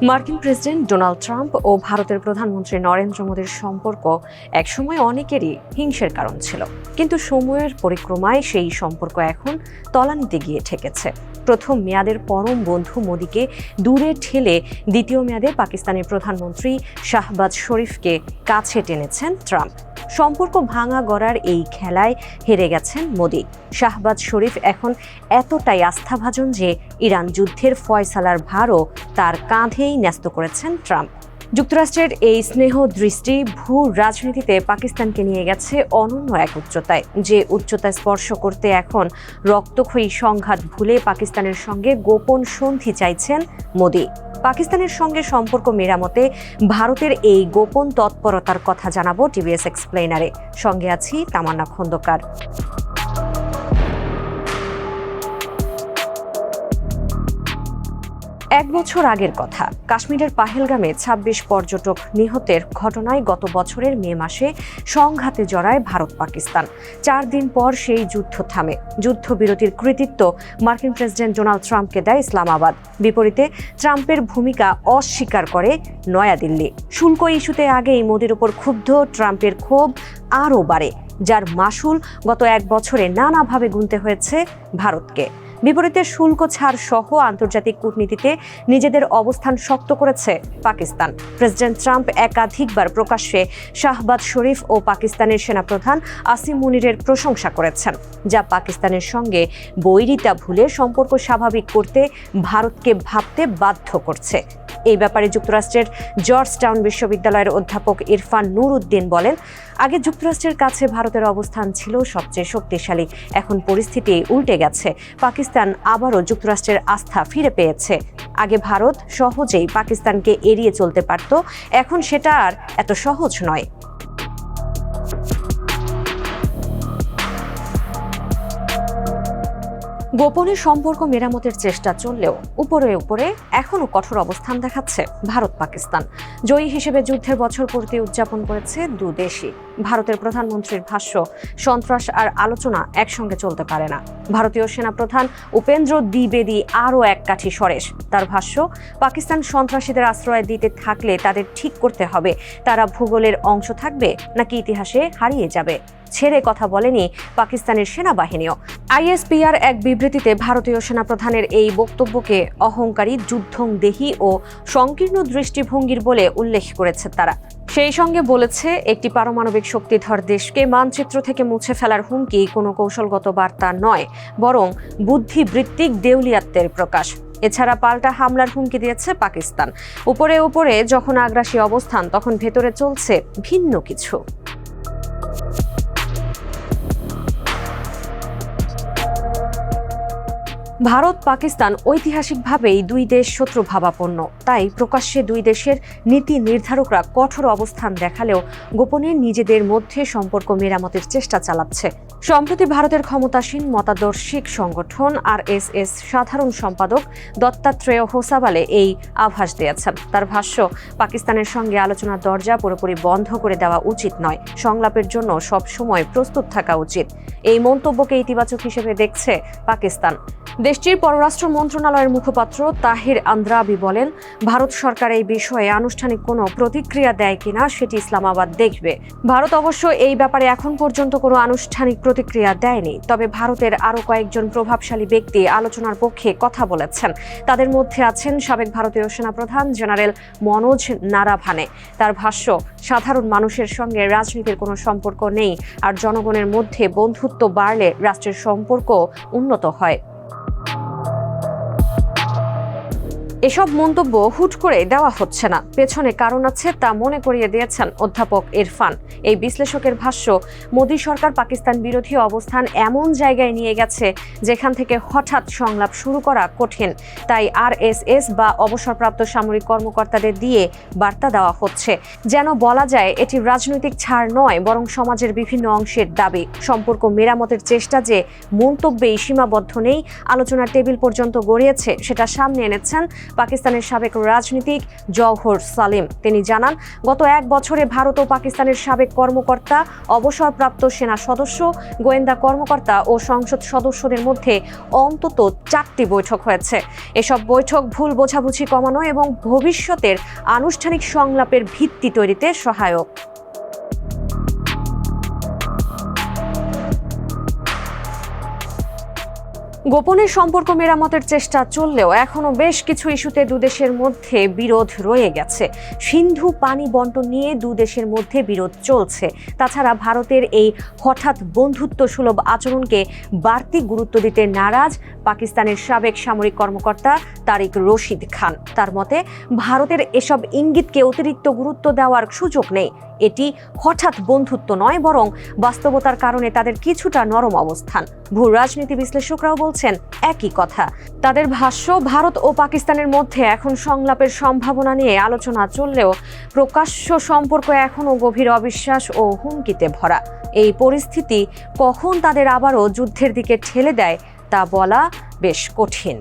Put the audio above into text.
মার্কিন president Donald Trump ও ভারতের প্রধানমন্ত্রী নরেন্দ্র মোদীর সম্পর্ক একসময় অনেকেরই হিংসের কারণ ছিল, কিন্তু সময়ের পরিক্রমায় সেই সম্পর্ক এখন তলানিতে গিয়ে ঠেকেছে। প্রথম মেয়াদের পরম বন্ধু মোদীকে দূরে ঠেলে দ্বিতীয় মেয়াদে পাকিস্তানের প্রধানমন্ত্রী শাহবাজ শরীফকে কাছে টেনেছেন ট্রাম্প। সম্পর্ক ভাঙা গড়ার এই খেলায় হেরে গেছেন মোদী। শাহবাজ শরীফ এখন এতটাই আস্থাভাজন যে ইরান যুদ্ধের ফয়সালার ভারও তার কাঁধেই ন্যস্ত করেছেন ট্রাম্প। যুক্তরাষ্ট্রের এই স্নেহ দৃষ্টি ভূ রাজনীতিতে পাকিস্তানকে নিয়ে গেছে অনন্য এক উচ্চতায়, যে উচ্চতায় স্পর্শ করতে এখন রক্তক্ষয়ী সংঘাত ভুলে পাকিস্তানের সঙ্গে গোপন সন্ধি চাইছেন মোদী। পাকিস্তানের সঙ্গে সম্পর্ক মেরামতে ভারতের এই গোপন তৎপরতার কথা জানাবো টিভিএস এক্সপ্লেইনারে। সঙ্গে আছি তামান্না খন্দকার। এক বছর আগের কথা, কাশ্মীরের পাহেলগামে ২৬ পর্যটক নিহতের ঘটনায় গত বছরের মে মাসে সংঘাতে জড়ায় ভারত পাকিস্তান। ৪ দিন পর সেই যুদ্ধ থামে। যুদ্ধবিরতির কৃতিত্ব মার্কিন প্রেসিডেন্ট ডোনাল্ড ট্রাম্পকে দেয় ইসলামাবাদ। বিপরীতে ট্রাম্পের ভূমিকা অস্বীকার করে নয়াদিল্লি। শুল্ক ইস্যুতে আগেই মোদির উপর ক্ষুব্ধ ট্রাম্পের ক্ষোভ আরও বাড়ে, যার মাসুল গত এক বছরে নানাভাবে গুনতে হয়েছে ভারতকে। বিপরীতে শুল্ক ছাড় সহ আন্তর্জাতিক কূটনীতিতে নিজেদের অবস্থান শক্ত করেছে পাকিস্তান। প্রেসিডেন্ট ট্রাম্প একাধিকবার প্রকাশ্যে শাহবাজ শরীফ ও পাকিস্তানের সেনাপ্রধান আসিম মুনিরের প্রশংসা করেছেন, যা পাকিস্তানের সঙ্গে বৈরিতা ভুলে সম্পর্ক স্বাভাবিক করতে ভারতকে ভাবতে বাধ্য করছে। এই ব্যাপারে যুক্তরাষ্ট্রের জর্জ টাউন বিশ্ববিদ্যালয়ের অধ্যাপক ইরফান নুর উদ্দিন বলেন, আগে যুক্তরাষ্ট্রের কাছে ভারতের অবস্থান ছিল সবচেয়ে শক্তিশালী। এখন পরিস্থিতি উল্টে গেছে। পাকিস্তান আবারও যুক্তরাষ্ট্রের আস্থা ফিরে পেয়েছে। আগে ভারত সহজেই পাকিস্তানকে এড়িয়ে চলতে পারত, এখন সেটা আর এত সহজ নয়। গোপনে সম্পর্ক মেরামতের চেষ্টা চললেও উপরে উপরে এখনও কঠোর অবস্থান দেখাচ্ছে ভারত পাকিস্তান। জয়ী হিসেবে যুদ্ধের বছর পূর্তি উদযাপন করেছে দু দেশই। ভারতের প্রধানমন্ত্রীর ভাষ্য, সন্ত্রাস আর আলোচনা একসঙ্গে চলতে পারে না। ভারতীয় সেনাপ্রধান উপেন্দ্র দ্বিবেদী আরও এক কাঠি সরেস। তার ভাষ্য, পাকিস্তান সন্ত্রাসীদের আশ্রয় দিতে থাকলে তাদের ঠিক করতে হবে তারা ভূগোলের অংশ থাকবে নাকি ইতিহাসে হারিয়ে যাবে। ছেড়ে কথা বলেনি পাকিস্তানের সেনাবাহিনীও। আইএসপিআর এক বিবৃতিতে ভারতীয় সেনাপ্রধানের এই বক্তব্যকে অহংকারী, যুদ্ধংদেহী ও সংকীর্ণ দৃষ্টিভঙ্গির বলে উল্লেখ করেছে তারা। সেই সঙ্গে বলেছে, একটি পারমাণবিক শক্তিধর দেশকে মানচিত্র থেকে মুছে ফেলার হুমকি কোনো কৌশলগত বার্তা নয়, বরং বুদ্ধিবৃত্তিক দেউলিয়াত্বের প্রকাশ। এছাড়া পাল্টা হামলার হুমকি দিয়েছে পাকিস্তান। উপরে উপরে যখন আগ্রাসী অবস্থান, তখন ভেতরে চলছে ভিন্ন কিছু। ভারত পাকিস্তান ঐতিহাসিকভাবেই দুই দেশ শত্রুভাবাপন্ন। তাই প্রকাশ্যে দুই দেশের নীতি নির্ধারকরা কঠোর অবস্থান দেখালেও গোপনে নিজেদের মধ্যে সম্পর্ক মেরামতের চেষ্টা চালাচ্ছে। সম্প্রতি ভারতের ক্ষমতাসীন মতাদর্শিক সংগঠন আরএসএস সাধারণ সম্পাদক দত্তাত্রেয় হোসাবালে এই আভাস দিয়েছেন। তার ভাষ্য, পাকিস্তানের সঙ্গে আলোচনার দরজা পুরোপুরি বন্ধ করে দেওয়া উচিত নয়, সংলাপের জন্য সব সময় প্রস্তুত থাকা উচিত। এই মন্তব্যকে ইতিবাচক হিসেবে দেখছে পাকিস্তান। দেশটির পররাষ্ট্র মন্ত্রণালয়ের মুখপাত্র তাহির আন্দ্রাবি বলেন, ভারত সরকার এই বিষয়ে আনুষ্ঠানিক কোনো প্রতিক্রিয়া দেয় কিনা সেটি ইসলামাবাদ দেখবে। ভারত অবশ্য এই ব্যাপারে এখন পর্যন্ত কোনো আনুষ্ঠানিক প্রতিক্রিয়া দেয়নি। তবে ভারতের আরও কয়েকজন প্রভাবশালী ব্যক্তি আলোচনার পক্ষে কথা বলেছেন। তাদের মধ্যে আছেন সাবেক ভারতীয় সেনাপ্রধান জেনারেল মনোজ নারাভানে। তার ভাষ্য, সাধারণ মানুষের সঙ্গে রাজনীতির কোনো সম্পর্ক নেই, আর জনগণের মধ্যে বন্ধুত্ব বাড়লে রাষ্ট্রের সম্পর্ক উন্নত হয়। এসব মন্তব্য হুট করে দেওয়া হচ্ছে না, পেছনে কারণ আছে তা মনে করিয়ে দিয়েছেন অধ্যাপক ইরফান। এই বিশ্লেষকের ভাষ্য, মোদী সরকার পাকিস্তান বিরোধী অবস্থান এমন জায়গায় নিয়ে গেছে যেখান থেকে হঠাৎ সংলাপ শুরু করা কঠিন। তাই আরএসএস বা অবসরপ্রাপ্ত সামরিক কর্মকর্তাদের দিয়ে বার্তা দেওয়া হচ্ছে, যেন বলা যায় এটি রাজনৈতিক ছাড় নয়, বরং সমাজের বিভিন্ন অংশের দাবি। সম্পর্ক মেরামতের চেষ্টা যে মন্তব্যেই সীমাবদ্ধ নেই, আলোচনার টেবিল পর্যন্ত গড়িয়েছে, সেটা সামনে এনেছেন পাকিস্তানের সাবেক রাজনীতিক জওহর সালিম। তিনি জানান, গত 1 বছরে ভারত ও পাকিস্তানের সাবেক কর্মকর্তা, অবসরপ্রাপ্ত সেনা সদস্য, গোয়েন্দা কর্মকর্তা ও সংসদ সদস্যদের মধ্যে অন্তত 4টি বৈঠক হয়েছে। এসব বৈঠক ভুল বোঝাবুঝি কমানো এবং ভবিষ্যতের আনুষ্ঠানিক সংলাপের ভিত্তি তৈরিতে সহায়ক। গোপনে সম্পর্ক মেরামতের চেষ্টা চললেও এখনো বেশ কিছু ইস্যুতে দুদেশের মধ্যে বিরোধ রয়ে গেছে। সিন্ধু পানি বন্টন নিয়ে দুদেশের মধ্যে বিরোধ চলছে। তাছাড়া ভারতের এই হঠাৎ বন্ধুত্ব সুলভ আচরণকে বাড়তি গুরুত্ব দিতে নারাজ পাকিস্তানের সাবেক সামরিক কর্মকর্তা তারিক রশিদ খান। তার মতে, ভারতের এসব ইঙ্গিতকে অতিরিক্ত গুরুত্ব দেওয়ার সুযোগ নেই। এটি হঠাৎ বন্ধুত্ব নয়, বরং বাস্তবতার কারণে তাদের কিছুটা নরম অবস্থান। ভূ রাজনীতি বিশ্লেষকরাও বলছেন একই কথা। তাদের ভাষ্য, ভারত ও পাকিস্তানের মধ্যে এখন সংলাপের সম্ভাবনা নিয়ে আলোচনা চললেও প্রকাশ্য সম্পর্ক এখনও গভীর অবিশ্বাস ও হুমকিতে ভরা। এই পরিস্থিতি কখন তাদের আবারও যুদ্ধের দিকে ঠেলে দেয় তা বলা বেশ কঠিন।